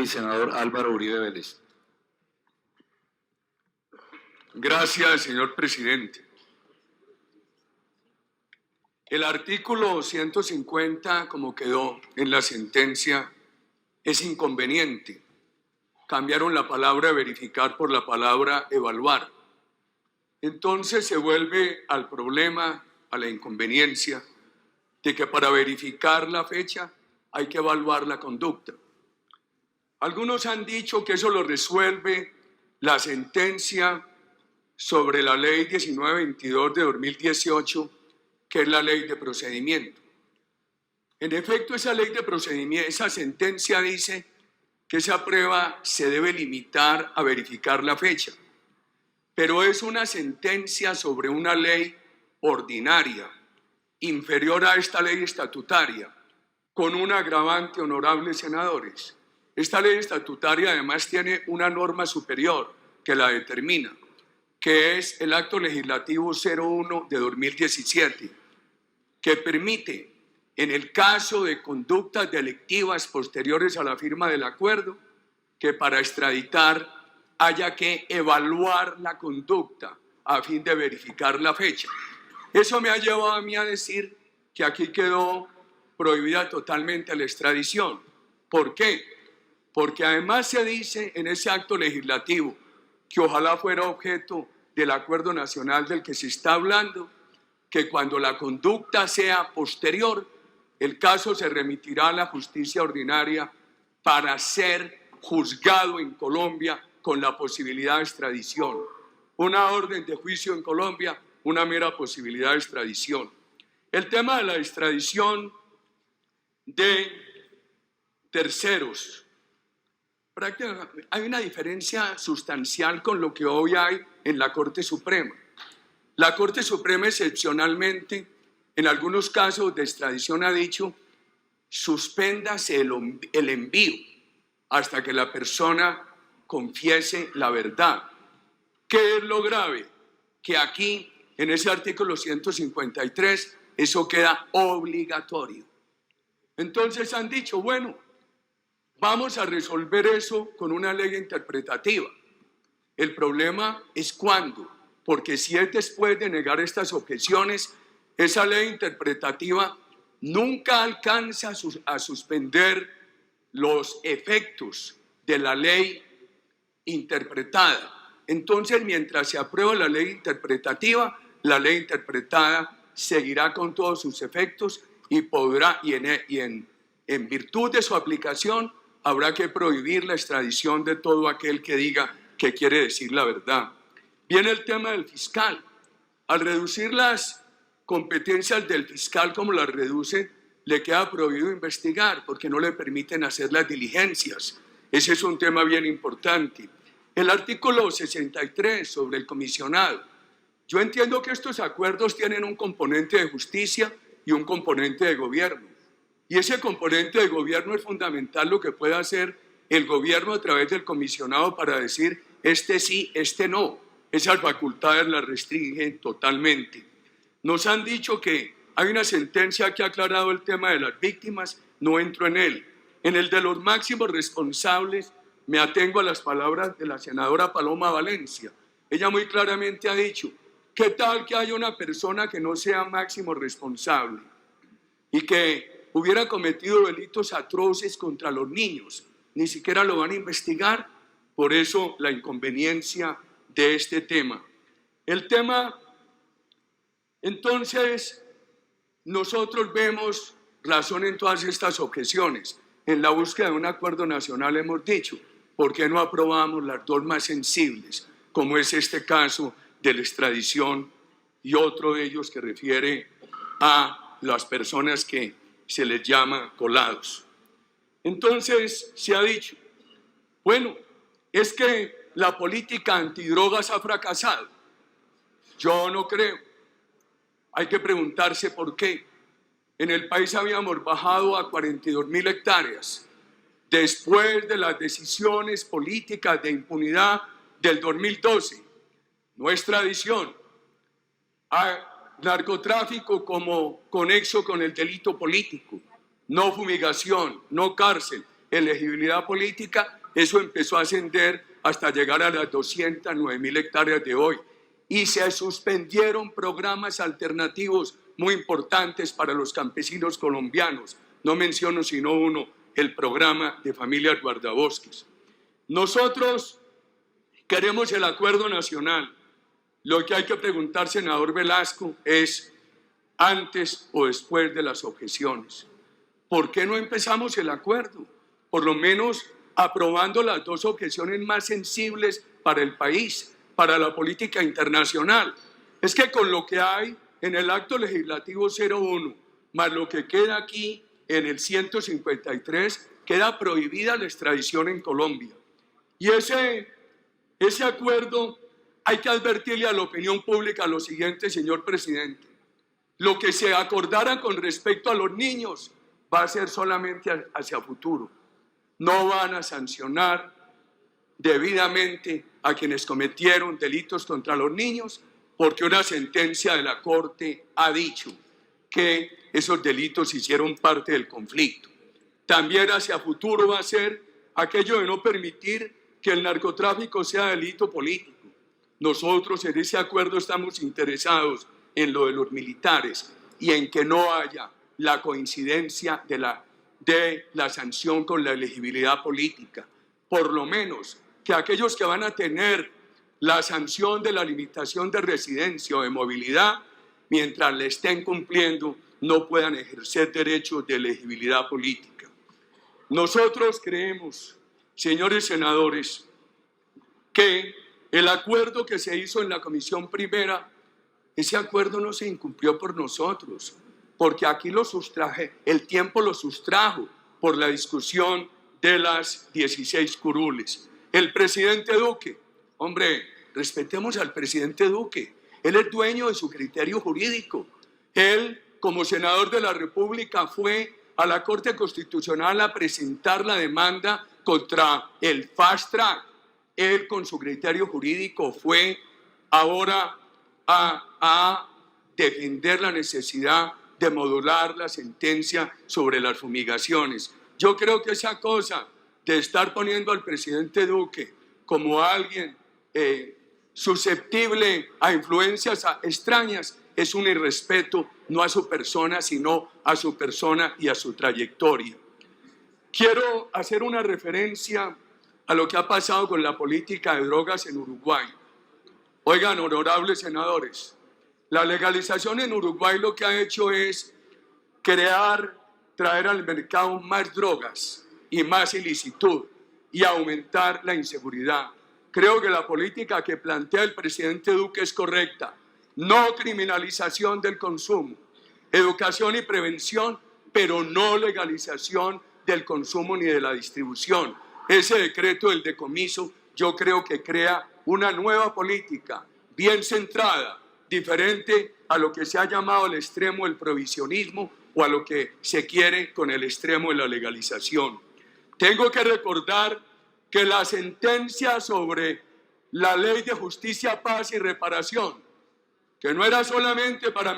y senador Álvaro Uribe Vélez. Gracias, señor presidente. El artículo 150, como quedó en la sentencia, es inconveniente. Cambiaron la palabra verificar por la palabra evaluar. Entonces se vuelve al problema, a la inconveniencia, de que para verificar la fecha hay que evaluar la conducta. Algunos han dicho que eso lo resuelve la sentencia sobre la ley 1922 de 2018, que es la ley de procedimiento. En efecto, esa ley de procedimiento, esa sentencia dice que esa prueba se debe limitar a verificar la fecha, pero es una sentencia sobre una ley ordinaria, inferior a esta ley estatutaria, con un agravante, honorables senadores. Esta ley estatutaria además tiene una norma superior que la determina, que es el Acto Legislativo 01 de 2017, que permite, en el caso de conductas delictivas posteriores a la firma del acuerdo, que para extraditar haya que evaluar la conducta a fin de verificar la fecha. Eso me ha llevado a mí a decir que aquí quedó prohibida totalmente la extradición. ¿Por qué? Porque además se dice en ese acto legislativo, que ojalá fuera objeto del acuerdo nacional del que se está hablando, que cuando la conducta sea posterior, el caso se remitirá a la justicia ordinaria para ser juzgado en Colombia con la posibilidad de extradición. Una orden de juicio en Colombia, una mera posibilidad de extradición. El tema de la extradición de terceros. Hay una diferencia sustancial con lo que hoy hay en la Corte Suprema. La Corte Suprema excepcionalmente, en algunos casos de extradición, ha dicho: suspéndase el envío hasta que la persona confiese la verdad. ¿Qué es lo grave? Que aquí, en ese artículo 153, eso queda obligatorio. Entonces han dicho, bueno, vamos a resolver eso con una ley interpretativa. El problema es cuándo, porque si es después de negar estas objeciones, esa ley interpretativa nunca alcanza a suspender los efectos de la ley interpretada. Entonces, mientras se aprueba la ley interpretativa, la ley interpretada seguirá con todos sus efectos y podrá, en virtud de su aplicación, habrá que prohibir la extradición de todo aquel que diga que quiere decir la verdad. Viene el tema del fiscal. Al reducir las competencias del fiscal como las reduce, le queda prohibido investigar porque no le permiten hacer las diligencias. Ese es un tema bien importante. El artículo 63 sobre el comisionado. Yo entiendo que estos acuerdos tienen un componente de justicia y un componente de gobierno. Y ese componente de gobierno es fundamental, lo que pueda hacer el gobierno a través del comisionado para decir este sí, este no. Esas facultades las restringen totalmente. Nos han dicho que hay una sentencia que ha aclarado el tema de las víctimas, no entro en él. En el de los máximos responsables me atengo a las palabras de la senadora Paloma Valencia. Ella muy claramente ha dicho, ¿qué tal que haya una persona que no sea máximo responsable y que hubiera cometido delitos atroces contra los niños? Ni siquiera lo van a investigar, por eso la inconveniencia de este tema. El tema, entonces, nosotros vemos razón en todas estas objeciones. En la búsqueda de un acuerdo nacional hemos dicho, ¿por qué no aprobamos las dos más sensibles, como es este caso de la extradición y otro de ellos que refiere a las personas que se les llama colados? Entonces se ha dicho, bueno, es que la política antidrogas ha fracasado. Yo no creo. Hay que preguntarse por qué. En el país habíamos bajado a 42.000 hectáreas después de las decisiones políticas de impunidad del 2012. No es tradición. Narcotráfico como conexo con el delito político. No fumigación, no cárcel. elegibilidad política, eso empezó a ascender hasta llegar a las 209.000 hectáreas de hoy. Y se suspendieron programas alternativos muy importantes para los campesinos colombianos. No menciono sino uno, el programa de familias guardabosques. Nosotros queremos el acuerdo nacional. Lo que hay que preguntar, senador Velasco, es antes o después de las objeciones. ¿Por qué no empezamos el acuerdo? Por lo menos aprobando las dos objeciones más sensibles para el país, para la política internacional. Es que con lo que hay en el acto legislativo 01, más lo que queda aquí en el 153, queda prohibida la extradición en Colombia. Y ese acuerdo hay que advertirle a la opinión pública lo siguiente, señor presidente. Lo que se acordara con respecto a los niños va a ser solamente hacia futuro. No van a sancionar debidamente a quienes cometieron delitos contra los niños, porque una sentencia de la Corte ha dicho que esos delitos hicieron parte del conflicto. También hacia futuro va a ser aquello de no permitir que el narcotráfico sea delito político. Nosotros en ese acuerdo estamos interesados en lo de los militares y en que no haya la coincidencia de la sanción con la elegibilidad política. Por lo menos que aquellos que van a tener la sanción de la limitación de residencia o de movilidad, mientras le estén cumpliendo, no puedan ejercer derechos de elegibilidad política. Nosotros creemos, señores senadores, que el acuerdo que se hizo en la Comisión Primera, ese acuerdo no se incumplió por nosotros, porque aquí el tiempo lo sustrajo por la discusión de las 16 curules. El presidente Duque, hombre, respetemos al presidente Duque, él es dueño de su criterio jurídico. Él, como senador de la República, fue a la Corte Constitucional a presentar la demanda contra el fast track. Él, con su criterio jurídico, fue ahora a defender la necesidad de modular la sentencia sobre las fumigaciones. Yo creo que esa cosa de estar poniendo al presidente Duque como alguien susceptible a influencias extrañas es un irrespeto no a su persona, sino a su persona y a su trayectoria. Quiero hacer una referencia a lo que ha pasado con la política de drogas en Uruguay. Oigan, honorables senadores, la legalización en Uruguay lo que ha hecho es traer al mercado más drogas y más ilicitud y aumentar la inseguridad. Creo que la política que plantea el presidente Duque es correcta. No criminalización del consumo, educación y prevención, pero no legalización del consumo ni de la distribución. Ese decreto del decomiso yo creo que crea una nueva política bien centrada, diferente a lo que se ha llamado el extremo del prohibicionismo o a lo que se quiere con el extremo de la legalización. Tengo que recordar que la sentencia sobre la Ley de Justicia, Paz y Reparación, que no era solamente para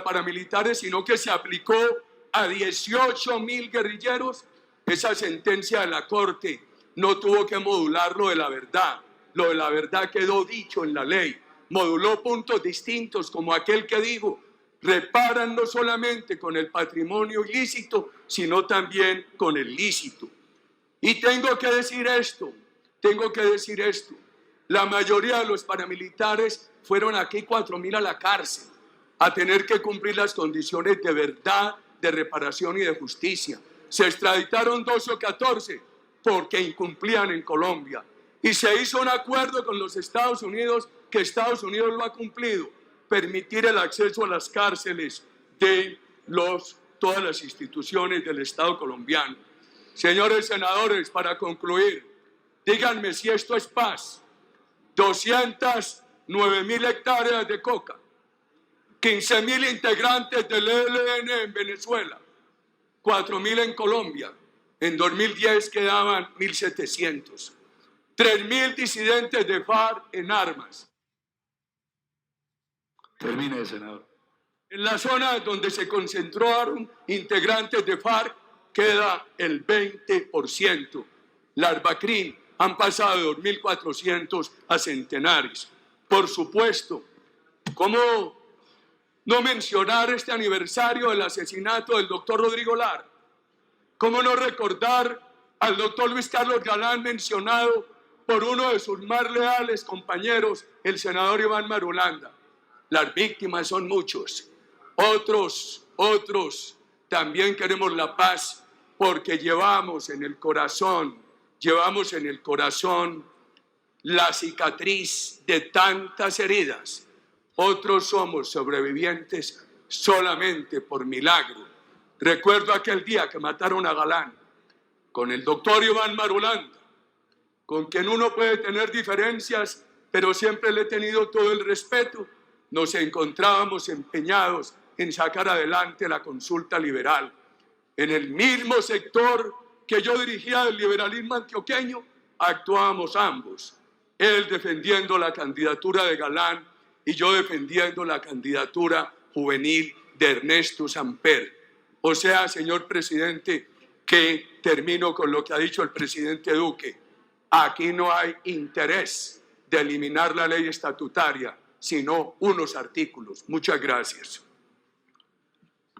paramilitares, sino que se aplicó a 18.000 guerrilleros, esa sentencia de la Corte no tuvo que modular lo de la verdad. Lo de la verdad quedó dicho en la ley. Moduló puntos distintos, como aquel que dijo, reparan no solamente con el patrimonio ilícito, sino también con el lícito. Y tengo que decir esto. La mayoría de los paramilitares fueron aquí 4.000 a la cárcel, a tener que cumplir las condiciones de verdad, de reparación y de justicia. Se extraditaron 12 o 14 porque incumplían en Colombia. Y se hizo un acuerdo con los Estados Unidos, que Estados Unidos lo ha cumplido, permitir el acceso a las cárceles de todas las instituciones del Estado colombiano. Señores senadores, para concluir, díganme si esto es paz. 209.000 hectáreas de coca, 15.000 integrantes del ELN en Venezuela, 4.000 en Colombia. En 2010 quedaban 1.700. 3.000 disidentes de FARC en armas. Termine, senador. En la zona donde se concentraron integrantes de FARC, queda el 20%. Las BACRIM han pasado de 2.400 a centenares. Por supuesto, ¿cómo no mencionar este aniversario del asesinato del doctor Rodrigo Lara? ¿Cómo no recordar al doctor Luis Carlos Galán, mencionado por uno de sus más leales compañeros, el senador Iván Marulanda? Las víctimas son muchos. Otros también queremos la paz porque llevamos en el corazón la cicatriz de tantas heridas. Otros somos sobrevivientes solamente por milagro. Recuerdo aquel día que mataron a Galán con el doctor Iván Marulanda, con quien uno puede tener diferencias, pero siempre le he tenido todo el respeto. Nos encontrábamos empeñados en sacar adelante la consulta liberal. En el mismo sector que yo dirigía del liberalismo antioqueño, actuábamos ambos. Él defendiendo la candidatura de Galán y yo defendiendo la candidatura juvenil de Ernesto Samper. O sea, señor presidente, que termino con lo que ha dicho el presidente Duque. Aquí no hay interés de eliminar la ley estatutaria, sino unos artículos. Muchas gracias.